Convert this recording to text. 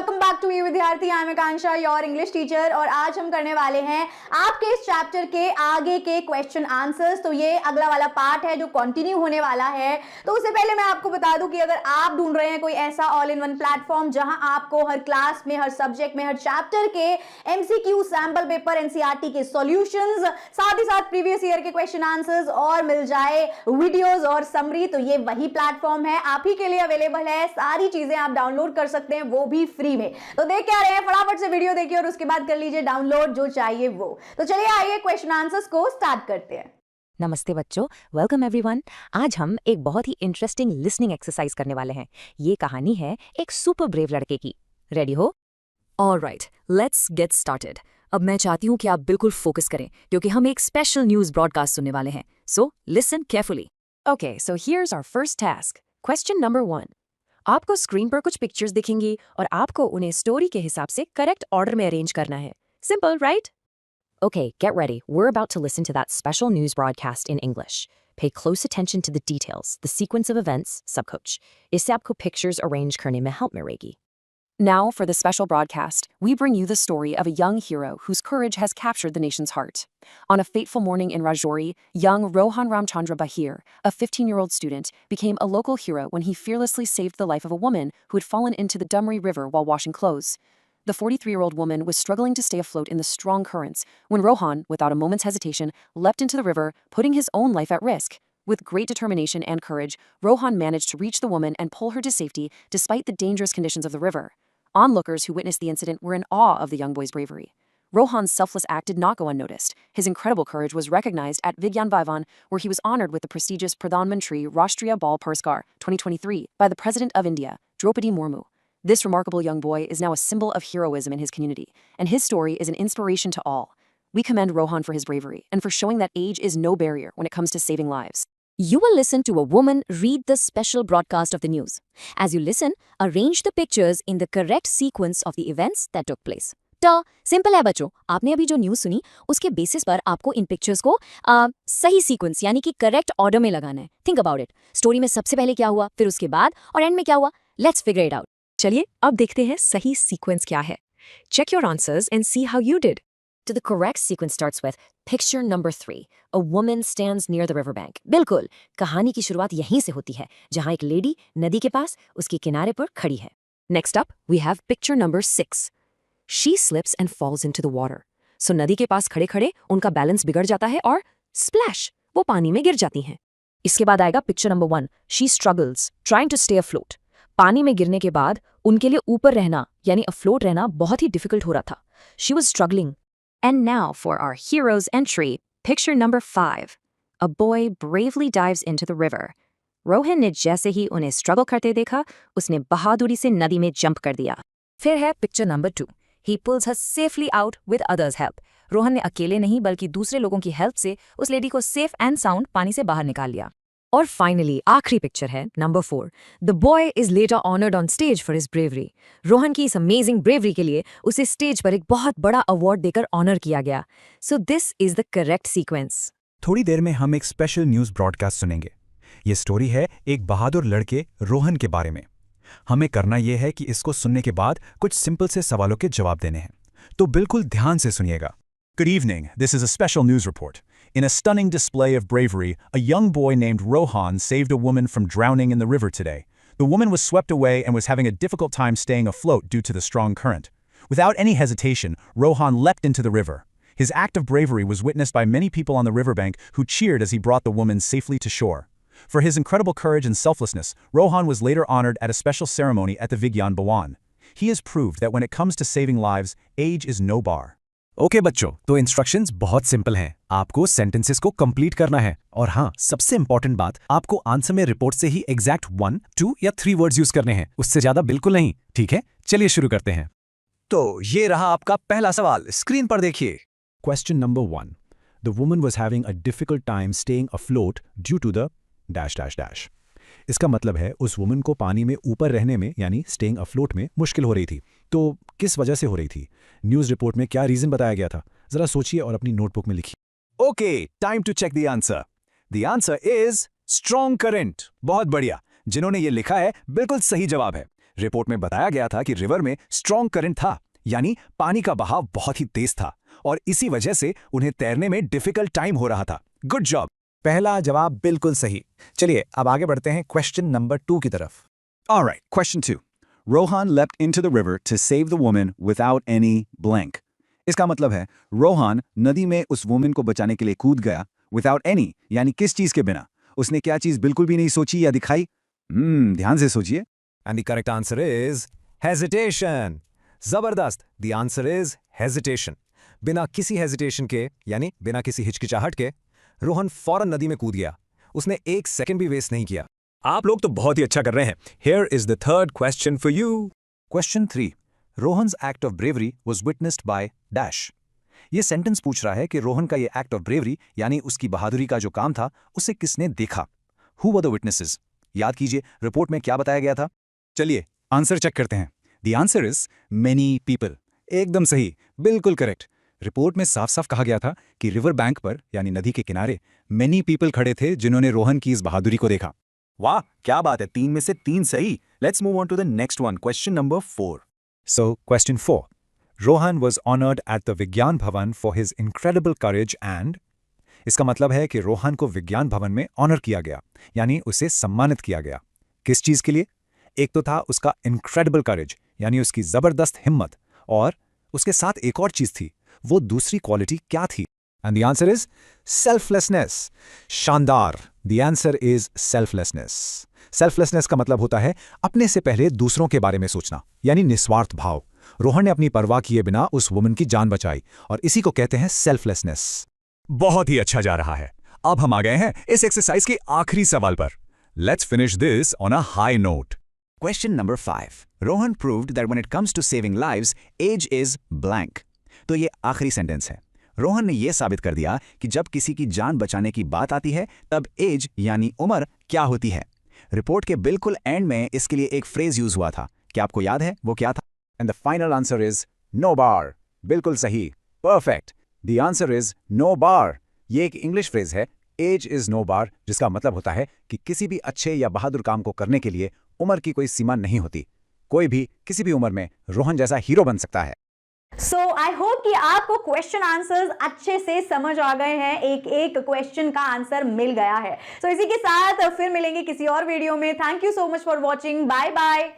Welcome back to you विद्यार्थी। I am Akanksha, your English teacher. और आज हम करने वाले हैं आपके इस चैप्टर के आगे के क्वेश्चन आंसर्स। तो ये अगला वाला पार्ट है जो कंटिन्यू होने वाला है। तो उससे पहले मैं आपको बता दूं कि अगर आप ढूंढ रहे हैं कोई ऐसा ऑल इन वन प्लेटफॉर्म जहां आपको हर क्लास में, हर सब्जेक्ट में, हर चैप्टर के एमसीक्यू, सैंपल पेपर, एनसीईआरटी के सॉल्यूशंस, साथ ही साथ प्रीवियस ईयर के क्वेश्चन आंसर्स और मिल जाए वीडियोस और समरी, तो ये वही प्लेटफॉर्म है, आप ही के लिए अवेलेबल है। सारी चीजें आप डाउनलोड कर सकते हैं, वो भी फ्री में। तो देख क्या रहे हैं, फटाफट से वीडियो देखिए और उसके बाद कर लीजिए डाउनलोड जो चाहिए वो। तो चलिए आइए क्वेश्चन आंसर्स को स्टार्ट करते हैं। नमस्ते बच्चों, वेलकम एवरीवन। आज हम एक बहुत ही इंटरेस्टिंग लिसनिंग एक्सरसाइज करने वाले हैं। ये कहानी है एक सुपर ब्रेव लड़के की। रेडी हो? Alright, let's get started. अब मैं चाहती हूँ कि आप बिल्कुल फोकस करें क्योंकि हम एक स्पेशल न्यूज़ ब्रॉडकास्ट सुनने वाले हैं। So listen carefully. Okay, so here's our first task. Question number 1। आपको स्क्रीन पर कुछ पिक्चर्स दिखेंगी और आपको उन्हें स्टोरी के हिसाब से करेक्ट ऑर्डर में अरेंज करना है। Simple, right? Okay, get ready. We're about to listen to that special news broadcast in English. Pay close attention to the details, the sequence of events, subcoach. इससे आपको pictures arrange करने में help मिलेगी। Now, for the special broadcast, we bring you the story of a young hero whose courage has captured the nation's heart. On a fateful morning in Rajouri, young Rohan Ramchandra Bahir, a 15-year-old student, became a local hero when he fearlessly saved the life of a woman who had fallen into the Dumri River while washing clothes. The 43-year-old woman was struggling to stay afloat in the strong currents when Rohan, without a moment's hesitation, leapt into the river, putting his own life at risk. With great determination and courage, Rohan managed to reach the woman and pull her to safety despite the dangerous conditions of the river. Onlookers who witnessed the incident were in awe of the young boy's bravery. Rohan's selfless act did not go unnoticed. His incredible courage was recognized at Vigyan Bhavan, where he was honored with the prestigious Pradhan Mantri Rashtriya Bal Puraskar 2023 by the President of India, Draupadi Murmu. This remarkable young boy is now a symbol of heroism in his community, and his story is an inspiration to all. We commend Rohan for his bravery and for showing that age is no barrier when it comes to saving lives. You will listen to a woman read the special broadcast of the news. As you listen, arrange the pictures in the correct sequence of the events that took place. Simple है बच्चों, आपने अभी जो news सुनी उसके basis पर आपको इन pictures को सही सीक्वेंस यानी कि करेक्ट ऑर्डर में लगाना है। Think about it. स्टोरी में सबसे पहले क्या हुआ, फिर उसके बाद और एंड में क्या हुआ। Let's figure it out. चलिए अब देखते हैं सही सीक्वेंस क्या है। Check your answers and see how you did. To the correct sequence starts with picture number 3. A woman stands near the riverbank. बिल्कुल, कहानी की शुरुआत यहीं से होती है, जहां एक लेडी नदी के पास उसके किनारे पर खड़ी है। Next up, we have picture number 6. She slips and falls into the water. So नदी के पास खड़े-खड़े उनका बैलेंस बिगड़ जाता है और splash, वो पानी में गिर जाती हैं। इसके बाद आएगा picture number 1. She struggles, trying to stay afloat. पानी में गिरने के बाद उनके लिए ऊपर रहना यानी अफ्लोट रहना बहुत ही डिफिकल्ट हो रहा था। She was struggling. And now for our hero's entry, picture number 5. A boy bravely dives into the river. Rohan ने जैसे ही उन्हें स्ट्रगल करते देखा, उसने बहादुरी से नदी में जंप कर दिया। फिर है picture number 2. He pulls her safely out with others' help. Rohan ने अकेले नहीं बल्कि दूसरे लोगों की हेल्प से उस लेडी को सेफ एंड साउंड पानी से बाहर निकाल लिया। और फाइनली आखिरी पिक्चर है number 4. The boy is later honoured on stage for his bravery. Rohan की इस अमेजिंग ब्रेवरी के लिए उसे स्टेज पर एक बहुत बड़ा अवार्ड देकर ऑनर किया गया। So this is the correct sequence. थोड़ी देर में हम एक स्पेशल न्यूज़ ब्रॉडकास्ट सुनेंगे। ये स्टोरी है एक बहादुर लड़के रोहन के बारे में। हमें करना यह है कि इसको सुनने के बाद कुछ सिंपल से सवालों के जवाब देने हैं, तो बिल्कुल ध्यान से सुनिएगा। Good evening, this is a special news report. In a stunning display of bravery, a young boy named Rohan saved a woman from drowning in the river today. The woman was swept away and was having a difficult time staying afloat due to the strong current. Without any hesitation, Rohan leapt into the river. His act of bravery was witnessed by many people on the riverbank who cheered as he brought the woman safely to shore. For his incredible courage and selflessness, Rohan was later honored at a special ceremony at the Vigyan Bhawan. He has proved that when it comes to saving lives, age is no bar. Okay बच्चों, तो instructions बहुत simple हैं। आपको sentences को complete करना है और हाँ, सबसे इंपॉर्टेंट बात, आपको आंसर में रिपोर्ट से ही एग्जैक्ट 1, 2 या 3 वर्ड्स यूज करने हैं, उससे ज्यादा बिल्कुल नहीं। ठीक है, चलिए शुरू करते हैं। तो ये रहा आपका पहला सवाल, स्क्रीन पर देखिए। Question number 1. The woman was having a difficult time staying afloat due to the dash dash dash. इसका मतलब है उस वुमन को पानी में ऊपर रहने में यानी स्टेइंग अफ्लोट में मुश्किल हो रही थी। तो किस वजह से हो रही थी? न्यूज़ रिपोर्ट में क्या रीजन बताया गया था? जरा सोचिए और अपनी नोटबुक में लिखिए। Okay, time to check the answer. The answer is strong current. बहुत बढ़िया, जिन्होंने ये लिखा है बिल्कुल सही जवाब है। रिपोर्ट में बताया गया था कि रिवर में स्ट्रॉन्ग करंट था, यानी पानी का बहाव बहुत ही तेज था और इसी वजह से उन्हें तैरने में डिफिकल्ट टाइम हो रहा था। Good job. पहला जवाब बिल्कुल सही। चलिए अब आगे बढ़ते हैं क्वेश्चन नंबर 2 की तरफ। Alright, question 2. Rohan leapt into the river to save the woman without any blank. इसका मतलब है रोहन नदी में उस वुमन को बचाने के लिए कूद गया without any, यानी किस चीज के बिना। उसने क्या चीज बिल्कुल भी नहीं सोची या दिखाई? ध्यान से सोचिए। And the correct answer is hesitation. जबरदस्त। The answer is hesitation. बिना किसी hesitation के, यानी बिना किसी हिचकिचाहट के, रोहन फौरन नदी में कूद गया। उसने 1 सेकंड भी वेस्ट नहीं किया। आप लोग तो बहुत ही अच्छा कर रहे हैं। Here is the third question for you. Question 3. Rohan's act of bravery was witnessed by dash. ये सेंटेंस पूछ रहा है कि रोहन का ये एक्ट ऑफ ब्रेवरी यानी उसकी बहादुरी का जो काम था उसे किसने देखा? Who were the witnesses? याद कीजिए रिपोर्ट में क्या बताया गया था? चलिए आंसर चेक करते हैं। The answer is many people. एकदम सही, बिल्कुल करेक्ट। रिपोर्ट में साफ साफ कहा गया था कि रिवर बैंक पर यानी नदी के किनारे many people खड़े थे जिन्होंने रोहन की इस बहादुरी को देखा। वाह क्या बात है, 3 में से 3 सही। Let's move on to the next one, question number 4. So, question 4. Rohan was honored at the Vigyan Bhavan for his incredible courage and इसका मतलब है कि रोहन को विज्ञान भवन में ऑनर किया गया, यानी उसे सम्मानित किया गया। किस चीज के लिए? एक तो था उसका इनक्रेडिबल करेज, यानी उसकी जबरदस्त हिम्मत, और उसके साथ एक और चीज थी। वो दूसरी क्वालिटी क्या थी? And the answer is selflessness. शानदार। The answer is selflessness. Selflessness का मतलब होता है अपने से पहले दूसरों के बारे में सोचना, यानी निस्वार्थ भाव। रोहन ने अपनी परवाह किए बिना उस वुमन की जान बचाई और इसी को कहते हैं सेल्फलेसनेस। बहुत ही अच्छा जा रहा है। अब हम आ गए हैं इस एक्सरसाइज के आखिरी सवाल पर। Let's finish this on a high note. Question number 5. Rohan proved that when it comes to saving lives, age is blank. तो ये आखिरी सेंटेंस है। रोहन ने यह साबित कर दिया कि जब किसी की जान बचाने की बात आती है तब एज यानी उम्र क्या होती है। रिपोर्ट के बिल्कुल एंड में इसके लिए एक फ्रेज यूज हुआ था। क्या आपको याद है वो क्या था? And the final answer is no bar. बिल्कुल सही, perfect. The answer is no bar. ये एक इंग्लिश फ्रेज है, एज इज नो बार, जिसका मतलब होता है कि किसी भी अच्छे या बहादुर काम को करने के लिए उम्र की कोई सीमा नहीं होती। कोई भी किसी भी उम्र में रोहन जैसा हीरो बन सकता है। सो आई होप कि आपको क्वेश्चन आंसर्स अच्छे से समझ आ गए हैं, एक एक क्वेश्चन का आंसर मिल गया है। सो इसी के साथ फिर मिलेंगे किसी और वीडियो में। Thank you so much for watching. Bye bye.